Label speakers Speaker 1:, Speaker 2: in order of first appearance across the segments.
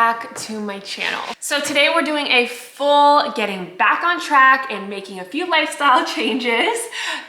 Speaker 1: back to my channel. So today we're doing a full getting back on track and making a few lifestyle changes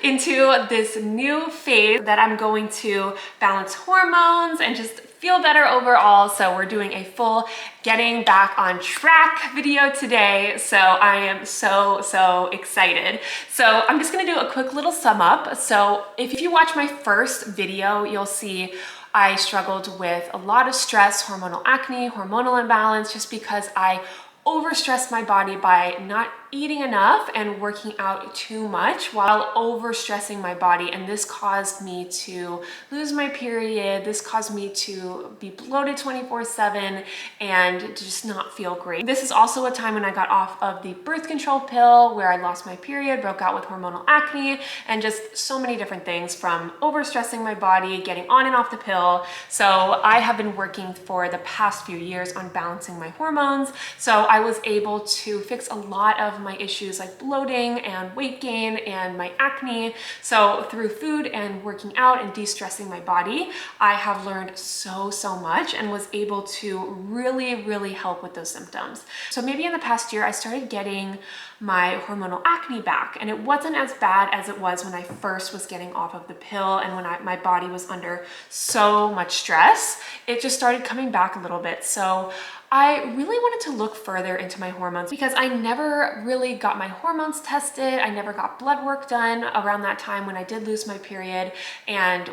Speaker 1: into this new phase that I'm going to balance hormones and just feel better overall. So we're doing a full getting back on track video today. So I am so excited. So I'm just gonna do a quick little sum up. So if you watch my first video, you'll see I struggled with a lot of stress, hormonal acne, hormonal imbalance, just because I overstressed my body by not eating enough and working out too much while overstressing my body. And this caused me to lose my period. This caused me to be bloated 24/7 and just not feel great. This is also a time when I got off of the birth control pill, where I lost my period, broke out with hormonal acne, and just so many different things from overstressing my body, getting on and off the pill. So I have been working for the past few years on balancing my hormones. So I was able to fix a lot of my issues like bloating and weight gain and my acne. So through food and working out and de-stressing my body, I have learned so much and was able to really help with those symptoms. So maybe in the past year, I started getting my hormonal acne back, and it wasn't as bad as it was when I first was getting off of the pill and when my body was under so much stress. It just started coming back a little bit. So I really wanted to look further into my hormones because I never really got my hormones tested. I never got blood work done around that time when I did lose my period and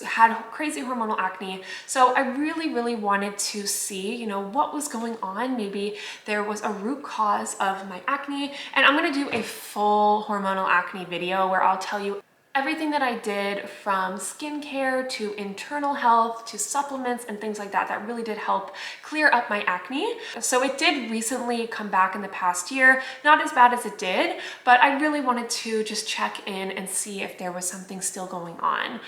Speaker 1: had crazy hormonal acne. So I really wanted to see, what was going on. Maybe there was a root cause of my acne, and I'm gonna do a full hormonal acne video where I'll tell you everything that I did, from skincare to internal health to supplements and things like that, that really did help clear up my acne. So it did recently come back in the past year, not as bad as it did, but I really wanted to just check in and see if there was something still going on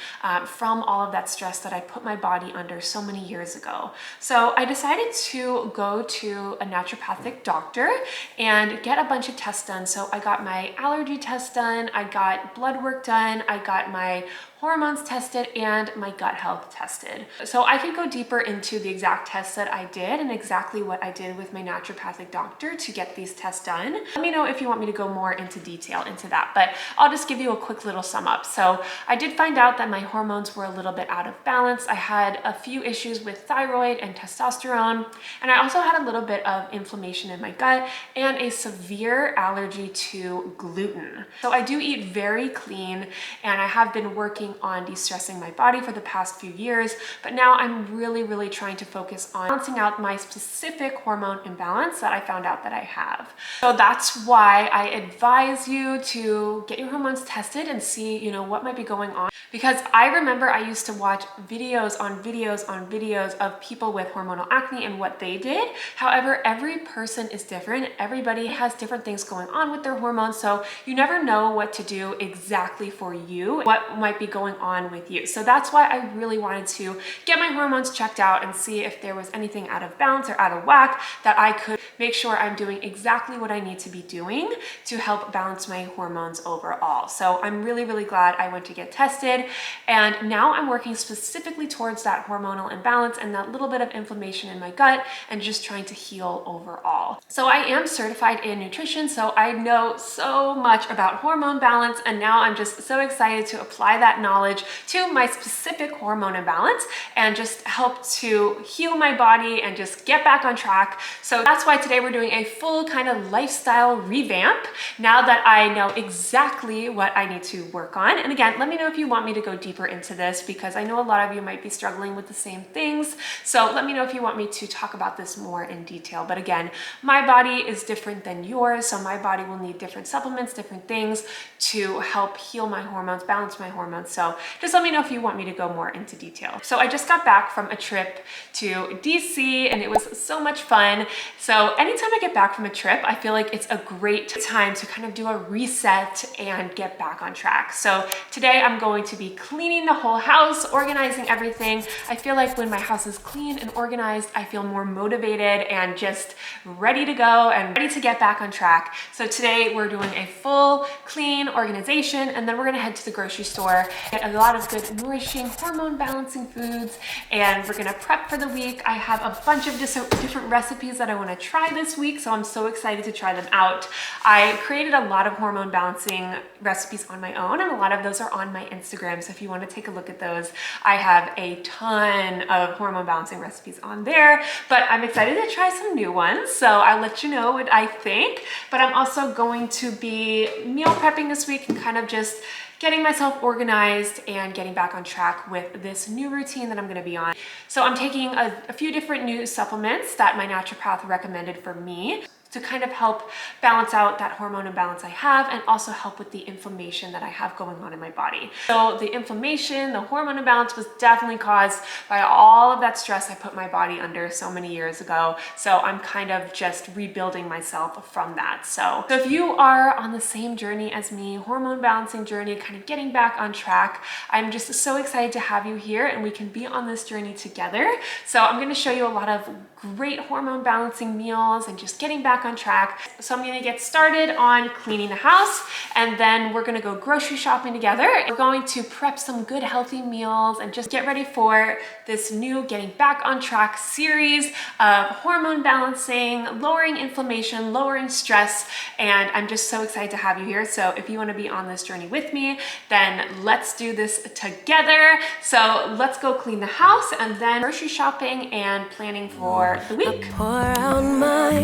Speaker 1: from all of that stress that I put my body under so many years ago. So I decided to go to a naturopathic doctor and get a bunch of tests done. So I got my allergy test done, I got blood work done, I got my hormones tested, and my gut health tested. So I could go deeper into the exact tests that I did and exactly what I did with my naturopathic doctor to get these tests done. Let me know if you want me to go more into detail into that, but I'll just give you a quick little sum up. So I did find out that my hormones were a little bit out of balance. I had a few issues with thyroid and testosterone, and I also had a little bit of inflammation in my gut and a severe allergy to gluten. So I do eat very clean, and I have been working on de-stressing my body for the past few years, but now I'm really trying to focus on balancing out my specific hormone imbalance that I found out that I have. So that's why I advise you to get your hormones tested and see, what might be going on. Because I remember I used to watch videos on videos of people with hormonal acne and what they did. However, every person is different. Everybody has different things going on with their hormones, so you never know what to do exactly for you, what might be going on with you. So that's why I really wanted to get my hormones checked out and see if there was anything out of balance or out of whack, that I could make sure I'm doing exactly what I need to be doing to help balance my hormones overall. So I'm really glad I went to get tested, and now I'm working specifically towards that hormonal imbalance and that little bit of inflammation in my gut and just trying to heal overall. So I am certified in nutrition, so I know so much about hormone balance, and now I'm just so excited to apply that knowledge to my specific hormone imbalance and just help to heal my body and just get back on track. So that's why today we're doing a full kind of lifestyle revamp now that I know exactly what I need to work on. And again, let me know if you want me to go deeper into this, because I know a lot of you might be struggling with the same things. So let me know if you want me to talk about this more in detail. But again, my body is different than yours, so my body will need different supplements, different things to help heal my hormones, balance my hormones. So just let me know if you want me to go more into detail. So I just got back from a trip to DC, and it was so much fun. So anytime I get back from a trip, I feel like it's a great time to kind of do a reset and get back on track. So today I'm going to be cleaning the whole house, organizing everything. I feel like when my house is clean and organized, I feel more motivated and just ready to go and ready to get back on track. So today we're doing a full clean organization, and then we're gonna head to the grocery store a lot of good nourishing hormone balancing foods, and we're gonna prep for the week. I have a bunch of different recipes that I wanna try this week, so I'm so excited to try them out. I created a lot of hormone balancing recipes on my own, and a lot of those are on my Instagram, so if you wanna take a look at those, I have a ton of hormone balancing recipes on there, but I'm excited to try some new ones, so I'll let you know what I think. But I'm also going to be meal prepping this week and kind of just getting myself organized and getting back on track with this new routine that I'm gonna be on. So I'm taking a few different new supplements that my naturopath recommended for me to kind of help balance out that hormone imbalance I have, and also help with the inflammation that I have going on in my body. So the inflammation, the hormone imbalance was definitely caused by all of that stress I put my body under so many years ago. So I'm kind of just rebuilding myself from that. So if you are on the same journey as me, hormone balancing journey, kind of getting back on track, I'm just so excited to have you here and we can be on this journey together. So I'm gonna show you a lot of great hormone balancing meals and just getting back on track. So I'm gonna get started on cleaning the house, and then we're gonna go grocery shopping together. We're going to prep some good healthy meals and just get ready for this new getting back on track series of hormone balancing, lowering inflammation, lowering stress, and I'm just so excited to have you here. So if you wanna be on this journey with me, then let's do this together. So let's go clean the house and then grocery shopping and planning for the week.
Speaker 2: I pour out my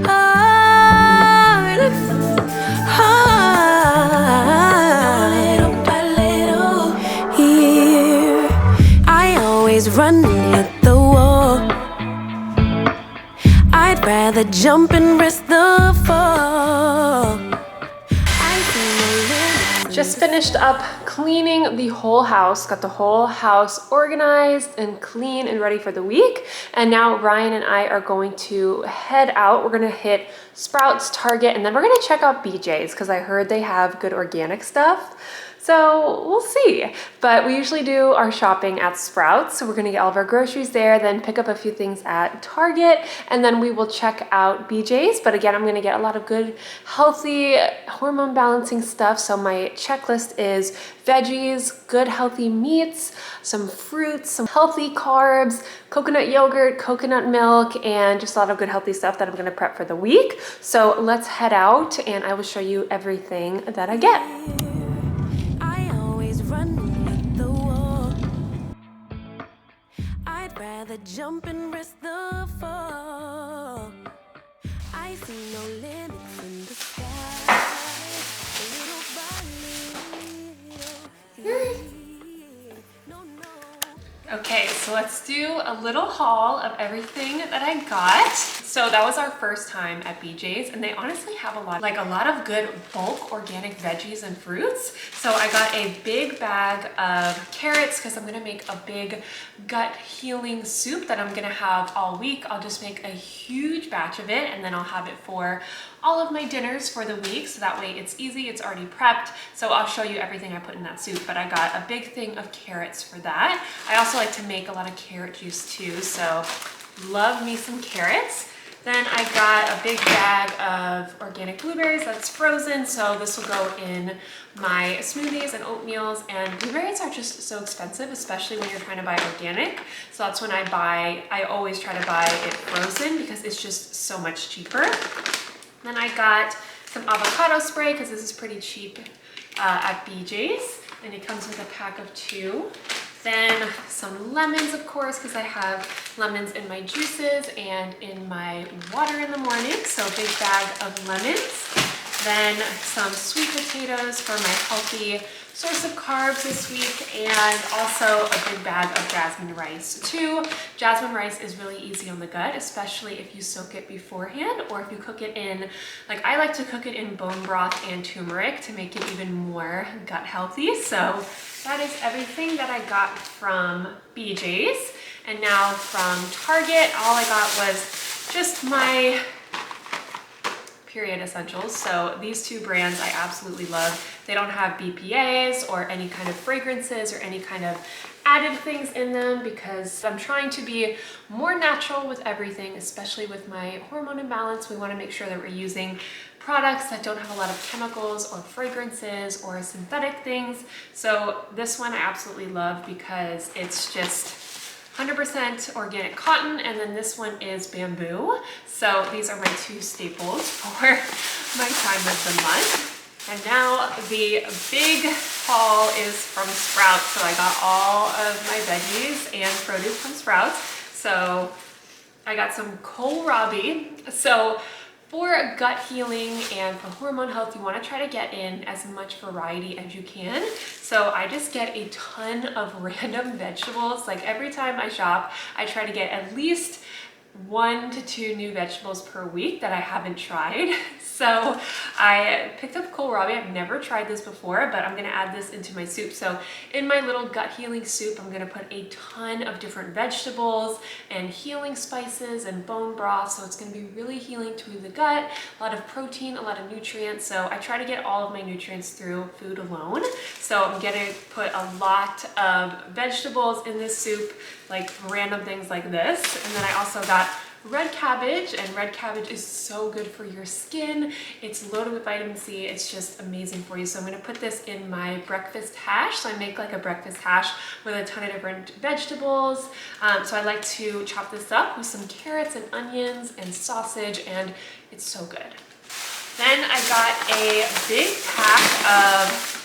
Speaker 2: heart, little by little. Here, I always run and hit the wall. I'd rather jump and risk the fall.
Speaker 1: Just finished up cleaning the whole house, got the whole house organized and clean and ready for the week. And now Ryan and I are going to head out. We're gonna hit Sprouts, Target, and then we're gonna check out BJ's because I heard they have good organic stuff. So we'll see. But we usually do our shopping at Sprouts. So we're gonna get all of our groceries there, then pick up a few things at Target, and then we will check out BJ's. But again, I'm gonna get a lot of good, healthy, hormone balancing stuff. So my checklist is veggies, good healthy meats, some fruits, some healthy carbs, coconut yogurt, coconut milk, and just a lot of good healthy stuff that I'm gonna prep for the week. So let's head out and I will show you everything that I get.
Speaker 2: Rather jump and risk the fall. I see no limits in the sky.
Speaker 1: Okay, so let's do a little haul of everything that I got. So that was our first time at BJ's, and they honestly have a lot of good bulk organic veggies and fruits. So I got a big bag of carrots because I'm gonna make a big gut healing soup that I'm gonna have all week. I'll just make a huge batch of it and then I'll have it for all of my dinners for the week, so that way it's easy, it's already prepped. So I'll show you everything I put in that soup, but I got a big thing of carrots for that. I also like to make a lot of carrot juice too, so love me some carrots. Then I got a big bag of organic blueberries that's frozen, so this will go in my smoothies and oatmeals, and blueberries are just so expensive, especially when you're trying to buy organic. So that's when I always try to buy it frozen because it's just so much cheaper. Then I got some avocado spray because this is pretty cheap at BJ's, and it comes with a pack of 2. Then some lemons, of course, because I have lemons in my juices and in my water in the morning, so a big bag of lemons. Then some sweet potatoes for my healthy source of carbs this week, and also a big bag of jasmine rice too. Jasmine rice is really easy on the gut, especially if you soak it beforehand, or if you cook it in, like I like to cook it in bone broth and turmeric to make it even more gut healthy. So that is everything that I got from BJ's. And now from Target, all I got was just my period essentials. So these 2 brands I absolutely love. They don't have BPAs or any kind of fragrances or any kind of added things in them because I'm trying to be more natural with everything, especially with my hormone imbalance. We want to make sure that we're using products that don't have a lot of chemicals or fragrances or synthetic things. So this one I absolutely love because it's just 100% organic cotton, and then this one is bamboo. So these are my two staples for my time of the month. And now the big haul is from Sprouts. So I got all of my veggies and produce from Sprouts. So I got some kohlrabi. So for gut healing and for hormone health, you want to try to get in as much variety as you can. So I just get a ton of random vegetables. Like every time I shop, I try to get at least 1 to 2 new vegetables per week that I haven't tried. So I picked up kohlrabi. I've never tried this before, but I'm gonna add this into my soup. So in my little gut healing soup, I'm gonna put a ton of different vegetables and healing spices and bone broth. So it's gonna be really healing to the gut, a lot of protein, a lot of nutrients. So I try to get all of my nutrients through food alone. So I'm gonna put a lot of vegetables in this soup, like random things like this. And then I also got red cabbage, and red cabbage is so good for your skin. It's loaded with vitamin C. It's just amazing for you. So I'm gonna put this in my breakfast hash. So I make like a breakfast hash with a ton of different vegetables. So I like to chop this up with some carrots and onions and sausage, and it's so good. Then I got a big pack of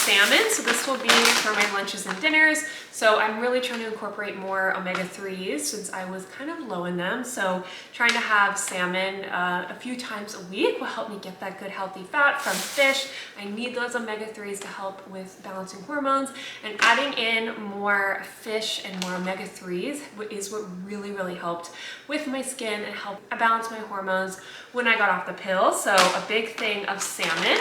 Speaker 1: salmon. So this will be for my lunches and dinners. So I'm really trying to incorporate more omega-3s since I was kind of low in them. So trying to have salmon a few times a week will help me get that good healthy fat from fish. I need those omega-3s to help with balancing hormones, and adding in more fish and more omega-3s is what really helped with my skin and helped balance my hormones when I got off the pill. So a big thing of salmon.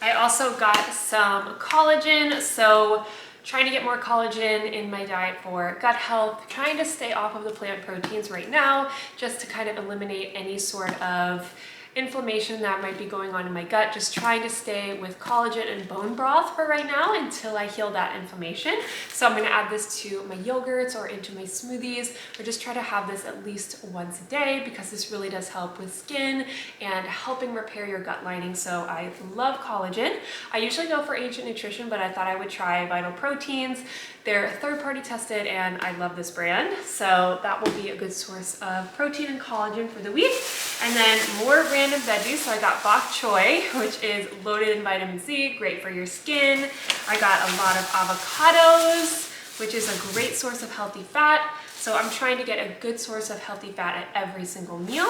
Speaker 1: I also got some collagen, so trying to get more collagen in my diet for gut health, trying to stay off of the plant proteins right now just to kind of eliminate any sort of inflammation that might be going on in my gut. Just trying to stay with collagen and bone broth for right now until I heal that inflammation. So I'm gonna add this to my yogurts or into my smoothies, or just try to have this at least once a day because this really does help with skin and helping repair your gut lining. So I love collagen. I usually go for Ancient Nutrition, but I thought I would try Vital Proteins. They're third-party tested and I love this brand. So that will be a good source of protein and collagen for the week. And then more random veggies. So I got bok choy, which is loaded in vitamin C, great for your skin. I got a lot of avocados, which is a great source of healthy fat. So I'm trying to get a good source of healthy fat at every single meal.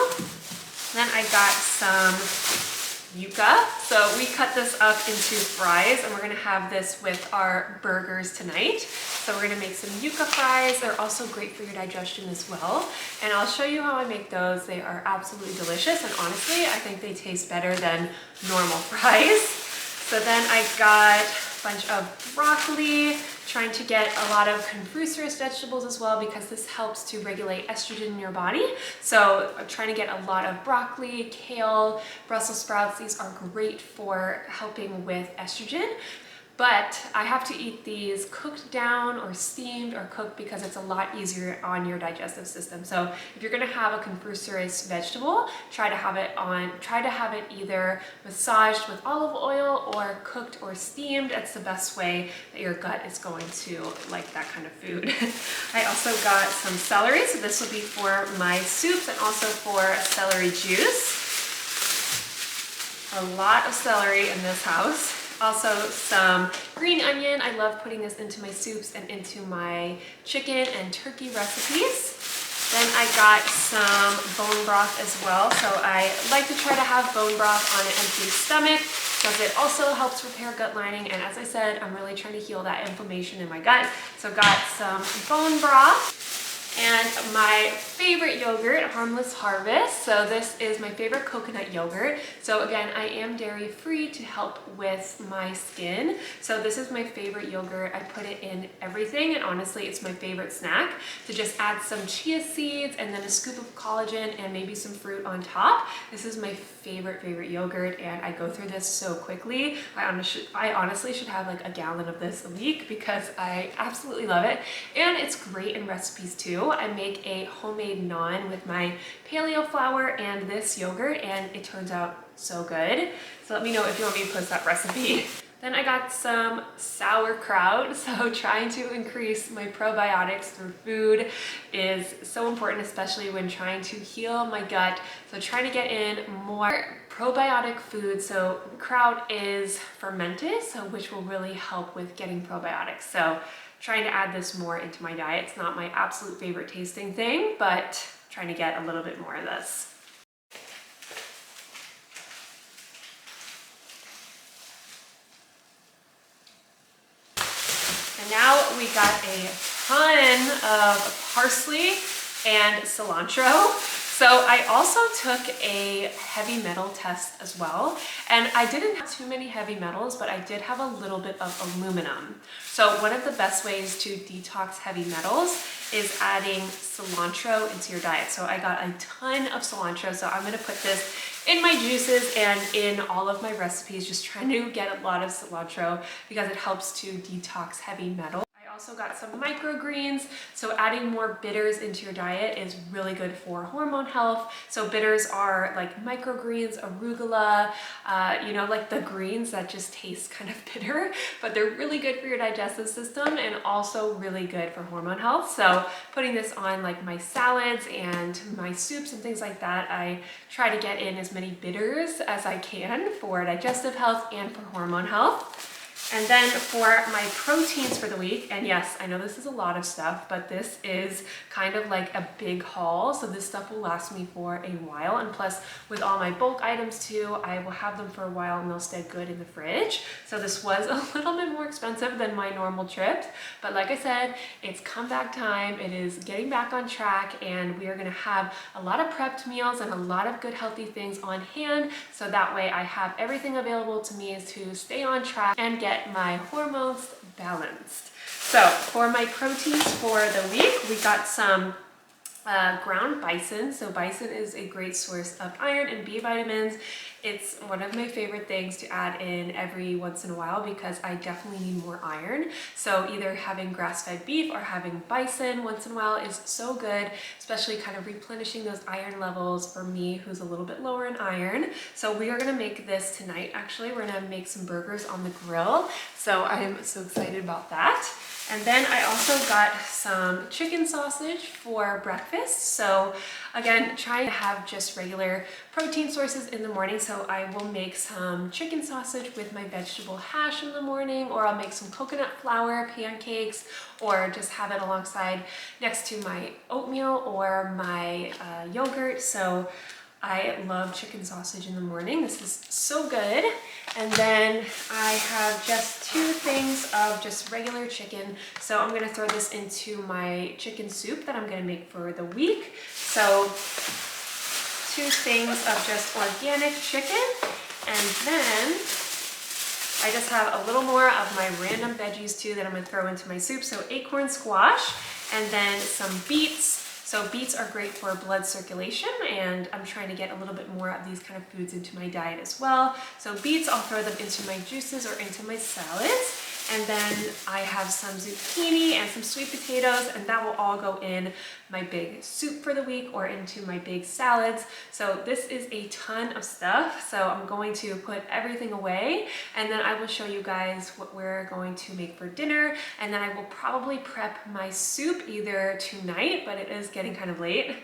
Speaker 1: Then I got some yuca. So we cut this up into fries and we're gonna have this with our burgers tonight. So we're gonna make some yuca fries. They're also great for your digestion as well. And I'll show you how I make those. They are absolutely delicious, and honestly, I think they taste better than normal fries. So then I got a bunch of broccoli, trying to get a lot of cruciferous vegetables as well because this helps to regulate estrogen in your body. So I'm trying to get a lot of broccoli, kale, Brussels sprouts. These are great for helping with estrogen. But I have to eat these cooked down or steamed or cooked because it's a lot easier on your digestive system. So if you're gonna have a cruciferous vegetable, try to have it either massaged with olive oil or cooked or steamed. It's the best way that your gut is going to like that kind of food. I also got some celery, so this will be for my soups and also for celery juice. A lot of celery in this house. Also some green onion. I love putting this into my soups and into my chicken and turkey recipes. Then I got some bone broth as well. So I like to try to have bone broth on an empty stomach because it also helps repair gut lining. And as I said, I'm really trying to heal that inflammation in my gut. So got some bone broth. And my favorite yogurt, Harmless Harvest. So this is my favorite coconut yogurt. So again, I am dairy free to help with my skin. So this is my favorite yogurt. I put it in everything, and honestly, it's my favorite snack to just add some chia seeds and then a scoop of collagen and maybe some fruit on top. This is my favorite yogurt, and I go through this so quickly. I honestly should have like a gallon of this a week because I absolutely love it. And it's great in recipes too. I make a homemade naan with my paleo flour and this yogurt, and it turns out so good. So let me know if you want me to post that recipe. Then I got some sauerkraut. So trying to increase my probiotics through food is so important, especially when trying to heal my gut. So trying to get in more probiotic food. So kraut is fermented, so which will really help with getting probiotics. So trying to add this more into my diet. It's not my absolute favorite tasting thing, but trying to get a little bit more of this. And now we got a ton of parsley and cilantro. So I also took a heavy metal test as well, and I didn't have too many heavy metals, but I did have a little bit of aluminum. So one of the best ways to detox heavy metals is adding cilantro into your diet. So I got a ton of cilantro, so I'm gonna put this in my juices and in all of my recipes, just trying to get a lot of cilantro because it helps to detox heavy metals. Also got some microgreens, so adding more bitters into your diet is really good for hormone health. So bitters are like microgreens, arugula, you know, like the greens that just taste kind of bitter, but they're really good for your digestive system and also really good for hormone health. So putting this on like my salads and my soups and things like that, I try to get in as many bitters as I can for digestive health and for hormone health. And then for my proteins for the week, and yes, I know this is a lot of stuff, but this is kind of like a big haul. So this stuff will last me for a while. And plus with all my bulk items too, I will have them for a while and they'll stay good in the fridge. So this was a little bit more expensive than my normal trips. But like I said, it's comeback time. It is getting back on track, and we are gonna have a lot of prepped meals and a lot of good healthy things on hand. So that way I have everything available to me to stay on track and get my hormones balanced. So for my proteins for the week, we got some ground bison. So bison is a great source of iron and B vitamins. It's one of my favorite things to add in every once in a while because I definitely need more iron. So either having grass-fed beef or having bison once in a while is so good, especially kind of replenishing those iron levels for me who's a little bit lower in iron. So we are gonna make this tonight. Actually, we're gonna make some burgers on the grill. So I am so excited about that. And then I also got some chicken sausage for breakfast. So again, trying to have just regular protein sources in the morning. So I will make some chicken sausage with my vegetable hash in the morning, or I'll make some coconut flour pancakes, or just have it alongside next to my oatmeal or my yogurt. So I love chicken sausage in the morning. This is so good. And then I have just 2 things of just regular chicken. So I'm gonna throw this into my chicken soup that I'm gonna make for the week. So 2 things of just organic chicken. And then I just have a little more of my random veggies too that I'm gonna throw into my soup. So acorn squash, and then some beets. So beets are great for blood circulation, and I'm trying to get a little bit more of these kind of foods into my diet as well. So beets, I'll throw them into my juices or into my salads. And then I have some zucchini and some sweet potatoes, and that will all go in my big soup for the week or into my big salads. So this is a ton of stuff. So I'm going to put everything away, and then I will show you guys what we're going to make for dinner. And then I will probably prep my soup either tonight, but it is getting kind of late,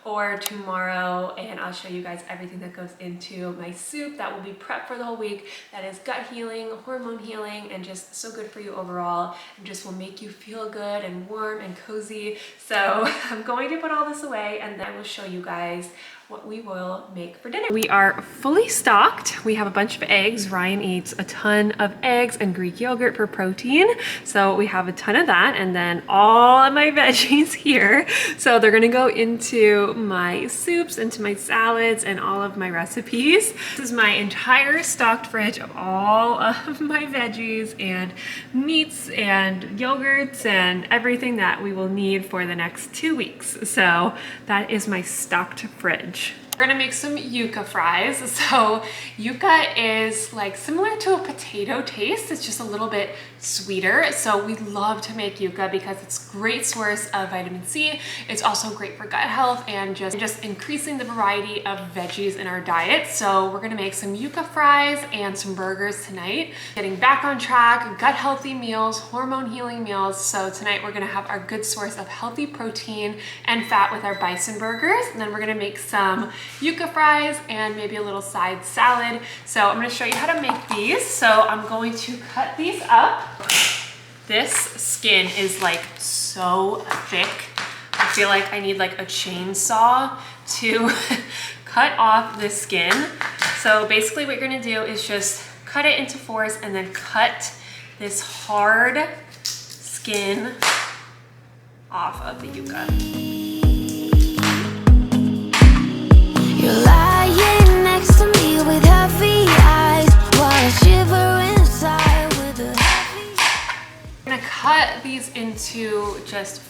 Speaker 1: or tomorrow, and I'll show you guys everything that goes into my soup that will be prepped for the whole week. That is gut healing, hormone healing, and just so so good for you overall and just will make you feel good and warm and cozy. So I'm going to put all this away and then I will show you guys what we will make for dinner. We are fully stocked. We have a bunch of eggs. Ryan eats a ton of eggs and Greek yogurt for protein. So we have a ton of that, and then all of my veggies here. So they're gonna go into my soups, into my salads, and all of my recipes. This is my entire stocked fridge of all of my veggies and meats and yogurts and everything that we will need for the next 2 weeks. So that is my stocked fridge. We're gonna make some yuca fries. So yuca is like similar to a potato taste. It's just a little bit sweeter. So we love to make yuca because it's a great source of vitamin C. It's also great for gut health and just increasing the variety of veggies in our diet. So we're gonna make some yuca fries and some burgers tonight. Getting back on track, gut healthy meals, hormone healing meals. So tonight we're gonna have our good source of healthy protein and fat with our bison burgers. And then we're gonna make some yuca fries and maybe a little side salad. So I'm gonna show you how to make these. So I'm going to cut these up. This skin is like so thick. I feel like I need like a chainsaw to cut off this skin. So basically what you're gonna do is just cut it into fours and then cut this hard skin off of the yuca.
Speaker 2: You're lying next to me with heavy eyes while I shiver inside with a heavy.
Speaker 1: I'm gonna cut these into just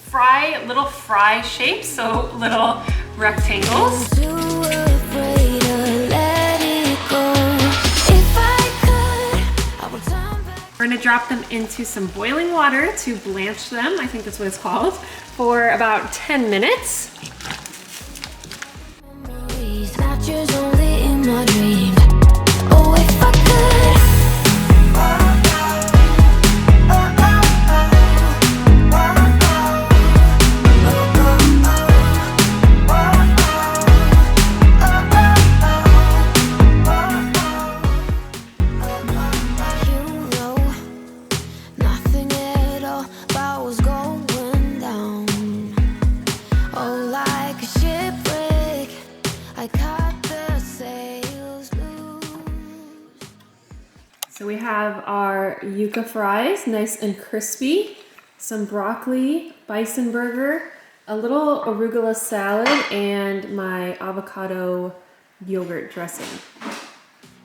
Speaker 1: little fry shapes, so little rectangles.
Speaker 2: Too afraid to let it go. If I could, I would turn back.
Speaker 1: We're gonna drop them into some boiling water to blanch them, I think that's what it's called, for about 10 minutes.
Speaker 2: Snatchers only in my dreams. Oh, if I could. You know nothing at all about what's going down. Oh, like a shipwreck, I caught the sails loose.
Speaker 1: So we have our yuca fries, nice and crispy, some broccoli, bison burger, a little arugula salad, and my avocado yogurt dressing.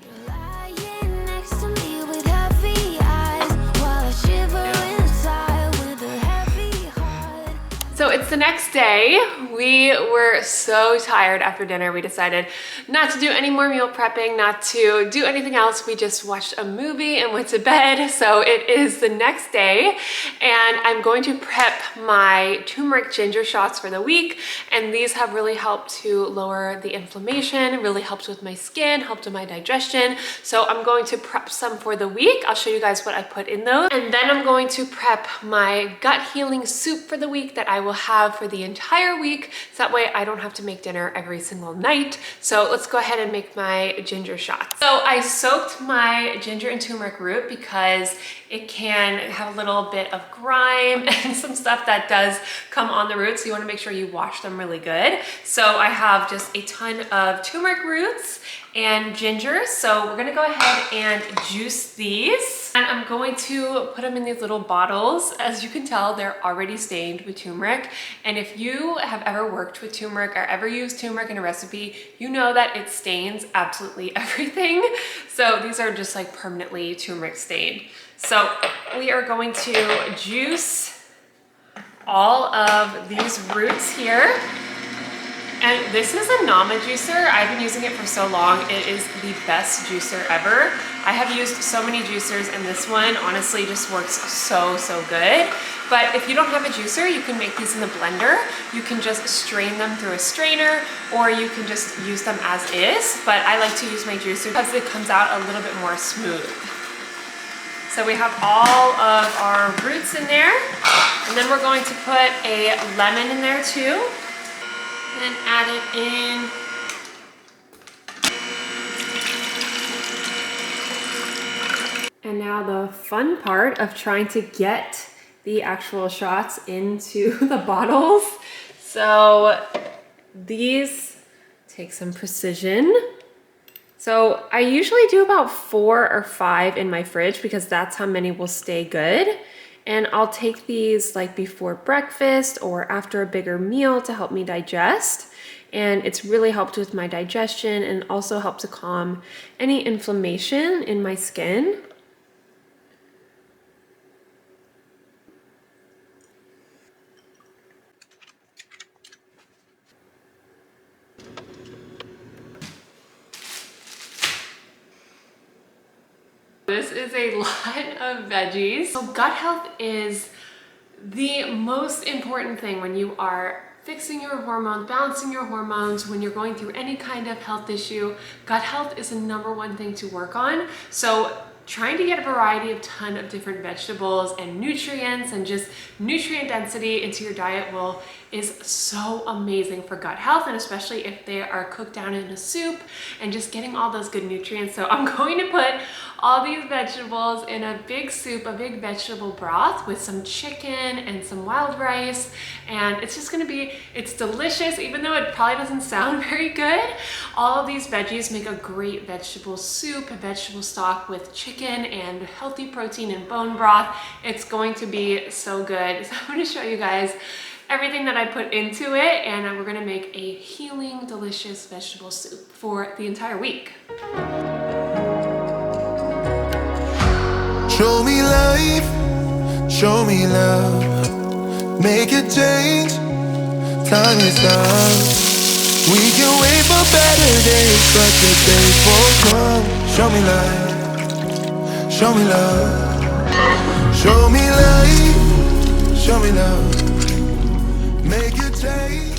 Speaker 2: You're lying next to me with heavy eyes while I shiver inside with a heavy heart.
Speaker 1: So it's the next day. We were so tired after dinner. We decided not to do any more meal prepping, not to do anything else. We just watched a movie and went to bed. So it is the next day and I'm going to prep my turmeric ginger shots for the week. And these have really helped to lower the inflammation, really helped with my skin, helped with my digestion. So I'm going to prep some for the week. I'll show you guys what I put in those. And then I'm going to prep my gut healing soup for the week that I will have for the entire week. So that way I don't have to make dinner every single night. So let's go ahead and make my ginger shots. So I soaked my ginger and turmeric root because it can have a little bit of grime and some stuff that does come on the roots. So you want to make sure you wash them really good. So I have just a ton of turmeric roots and ginger. So we're gonna go ahead and juice these. And I'm going to put them in these little bottles. As you can tell, they're already stained with turmeric. And if you have ever worked with turmeric or ever used turmeric in a recipe, you know that it stains absolutely everything. So these are just like permanently turmeric stained. So we are going to juice all of these roots here. And this is a Nama juicer. I've been using it for so long. It is the best juicer ever. I have used so many juicers and this one honestly just works so good. But if you don't have a juicer, you can make these in the blender. You can just strain them through a strainer or you can just use them as is. But I like to use my juicer because it comes out a little bit more smooth. So we have all of our roots in there. And then we're going to put a lemon in there too. And add it in. And now now the fun part of trying to get the actual shots into the bottles. So these take some precision. So I usually do about 4 or 5 in my fridge because that's how many will stay good. And I'll take these like before breakfast or after a bigger meal to help me digest. And it's really helped with my digestion and also helped to calm any inflammation in my skin. This is a lot of veggies. So gut health is the most important thing when you are fixing your hormones, balancing your hormones, when you're going through any kind of health issue. Gut health is the #1 thing to work on. So trying to get a variety of ton of different vegetables and nutrients and just nutrient density into your diet is so amazing for gut health, and especially if they are cooked down in a soup and just getting all those good nutrients. So I'm going to put all these vegetables in a big soup, a big vegetable broth with some chicken and some wild rice, and it's just gonna be, it's delicious, even though it probably doesn't sound very good. All of these veggies make a great vegetable soup, a vegetable stock with chicken and healthy protein and bone broth. It's going to be so good. So I'm gonna show you guys everything that I put into it, and we're gonna make a healing, delicious vegetable soup for the entire week.
Speaker 3: Show me life, show me love, make a change, time is up. We can wait for better days, but the days won't come. Show me life, show me love, show me life, show me love, make a change.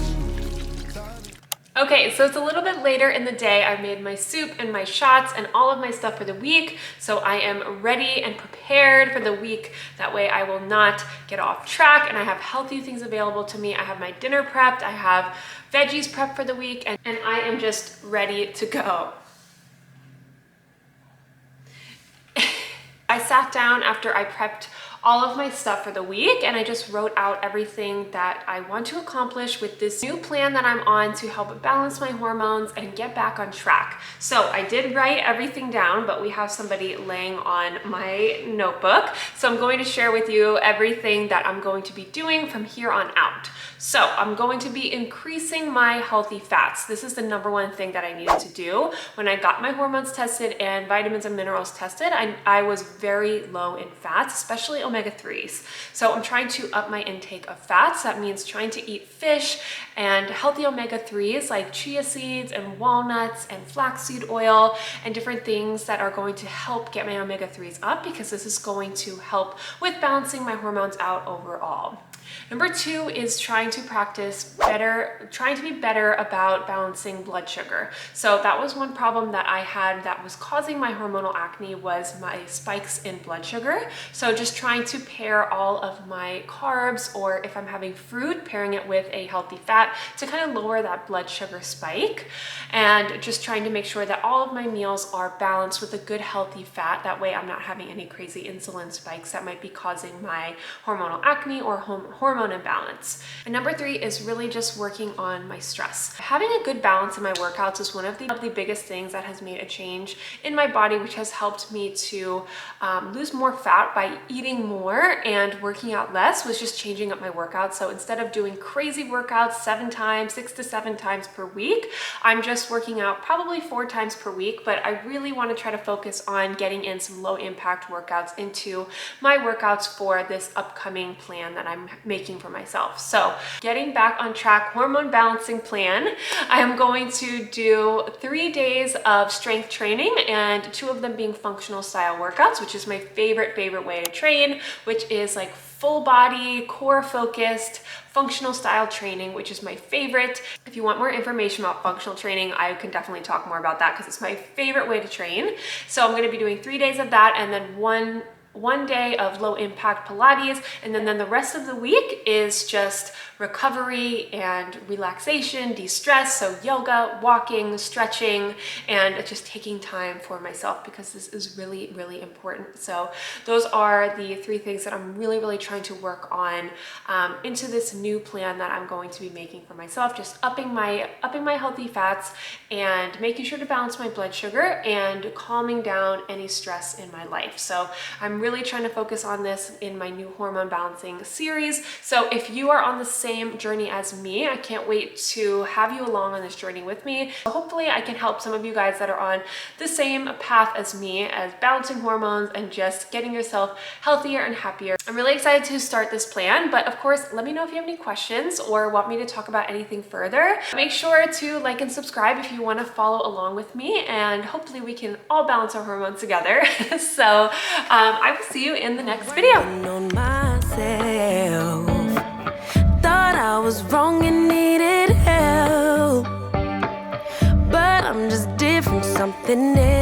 Speaker 1: Okay, so it's a little bit later in the day. I've made my soup and my shots and all of my stuff for the week. So I am ready and prepared for the week. That way I will not get off track and I have healthy things available to me. I have my dinner prepped, I have veggies prepped for the week, and I am just ready to go. I sat down after I prepped all of my stuff for the week and I just wrote out everything that I want to accomplish with this new plan that I'm on to help balance my hormones and get back on track. So I did write everything down, but we have somebody laying on my notebook. So I'm going to share with you everything that I'm going to be doing from here on out. So I'm going to be increasing my healthy fats. This is the #1 thing that I needed to do. When I got my hormones tested and vitamins and minerals tested, I was very low in fats, especially omega-3s. So I'm trying to up my intake of fats. That means trying to eat fish and healthy omega-3s like chia seeds and walnuts and flaxseed oil and different things that are going to help get my omega-3s up, because this is going to help with balancing my hormones out overall. #2 is trying to be better about balancing blood sugar. So that was one problem that I had that was causing my hormonal acne, was my spikes in blood sugar. So just trying to pair all of my carbs, or if I'm having fruit, pairing it with a healthy fat to kind of lower that blood sugar spike, and just trying to make sure that all of my meals are balanced with a good healthy fat. That way I'm not having any crazy insulin spikes that might be causing my hormonal acne or hormone imbalance. And #3 is really just working on my stress. Having a good balance in my workouts is one of the biggest things that has made a change in my body, which has helped me to lose more fat by eating more, and working out less was just changing up my workouts. So instead of doing crazy workouts 6 to 7 times per week, I'm just working out probably 4 times per week, but I really want to try to focus on getting in some low impact workouts into my workouts for this upcoming plan that I'm making for myself. So getting back on track, hormone balancing plan, I am going to do 3 days of strength training and 2 of them being functional style workouts, which is my favorite way to train, which is like full body, core focused, functional style training, which is my favorite. If you want more information about functional training, I can definitely talk more about that because it's my favorite way to train. So I'm going to be doing 3 days of that, and then one day of low impact Pilates, and then the rest of the week is just recovery and relaxation, de-stress. So yoga, walking, stretching, and just taking time for myself, because this is really, really important. So those are the 3 things that I'm really, really trying to work on into this new plan that I'm going to be making for myself. Just upping my healthy fats and making sure to balance my blood sugar and calming down any stress in my life. So I'm really trying to focus on this in my new hormone balancing series. So if you are on the same journey as me, I can't wait to have you along on this journey with me. Hopefully I can help some of you guys that are on the same path as me, as balancing hormones and just getting yourself healthier and happier. I'm really excited to start this plan, but of course, let me know if you have any questions or want me to talk about anything further. Make sure to like and subscribe if you want to follow along with me, and hopefully we can all balance our hormones together. So I will see you in the next video.
Speaker 2: On myself, thought I was wrong and needed help, but I'm just different, something else.